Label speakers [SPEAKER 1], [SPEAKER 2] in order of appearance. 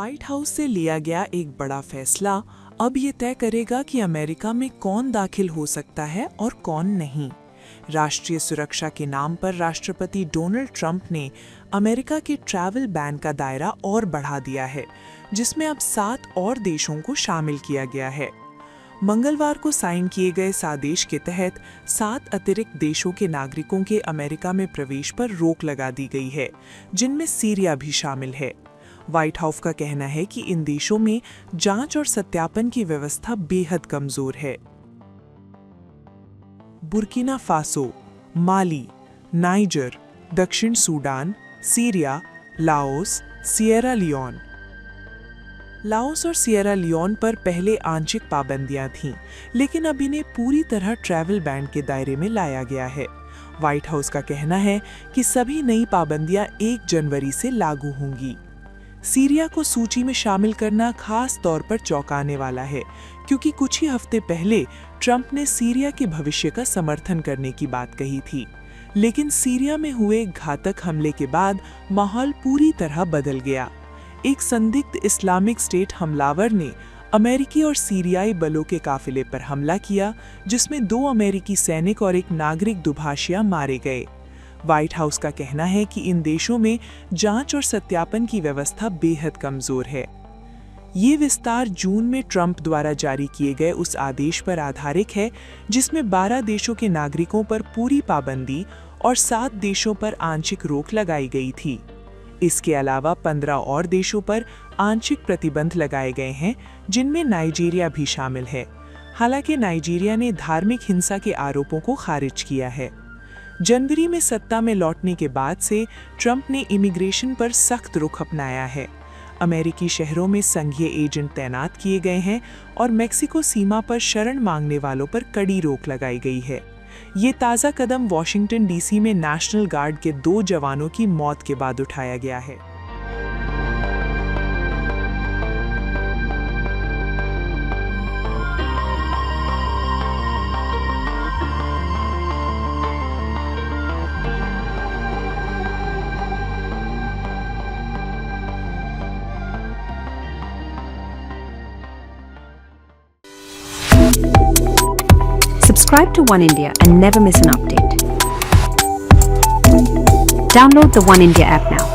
[SPEAKER 1] White house से लिया गया एक बड़ा फैसला अब ये तय करेगा कि अमेरिका में कौन दाखिल हो सकता है और कौन नहीं। राष्ट्रीय सुरक्षा के नाम पर राष्ट्रपति डोनाल्ड ट्रंप ने अमेरिका के ट्रैवल बैन का दायरा और बढ़ा दिया है, जिसमें अब 7 और देशों को शामिल किया गया है। मंगलवार को साइन किए गए इस आदेश के तहत 7 अतिरिक्त देशों के नागरिकों के अमेरिका में प्रवेश पर रोक लगा दी गई है, जिनमें सीरिया भी शामिल है। व्हाइट हाउस का कहना है कि इन देशों में जांच और सत्यापन की व्यवस्था बेहद कमजोर है। बुर्किना फासो, माली, नाइजर, दक्षिण Sudan, Syria, Laos, Sierra Leone. Laos और सिएरा लियोन पर पहले आंशिक पाबंदियां थीं, लेकिन अब इन्हें पूरी तरह ट्रैवल बैन के दायरे में लाया गया है। व्हाइट हाउस का कहना है कि सभी नई पाबंदियां 1 जनवरी से लागू होंगी। सीरिया को सूची में शामिल करना खास तौर पर चौंकाने वाला है, क्योंकि कुछ ही हफ्ते पहले ट्रंप ने सीरिया के भविष्य का समर्थन करने की बात कही थी। लेकिन सीरिया में हुए घातक हमले के बाद माहौल पूरी तरह बदल गया। एक संदिग्ध इस्लामिक स्टेट हमलावर ने अमेरिकी और सीरियाई बलों के काफिले पर हमला किया, जिसमें 2 अमेरिकी सैनिक और एक नागरिक दुभाषिया मारे गए। व्हाइट हाउस का कहना है कि इन देशों में जांच और सत्यापन की व्यवस्था बेहद कमजोर है। ये विस्तार जून में ट्रंप द्वारा जारी किए गए उस आदेश पर आधारित है, जिसमें 12 देशों के नागरिकों पर पूरी पाबंदी और 7 देशों पर आंशिक रोक लगाई गई थी। इसके अलावा 15 और देशों पर आंशिक प्रतिबंध लगाए गए हैं, जिनमें नाइजीरिया भी शामिल है। हालांकि नाइजीरिया ने धार्मिक हिंसा के आरोपों को खारिज किया है। जनवरी में सत्ता में लौटने के बाद से ट्रंप ने इमिग्रेशन पर सख्त रुख अपनाया है। अमेरिकी शहरों में संघीय एजेंट तैनात किए गए हैं और मेक्सिको सीमा पर शरण मांगने वालों पर कड़ी रोक लगाई गई है। ये ताज़ा कदम वॉशिंगटन डीसी में नेशनल गार्ड के 2 जवानों की मौत के बाद उठाया गया है।
[SPEAKER 2] Subscribe to One India and never miss an update. Download the One India app now.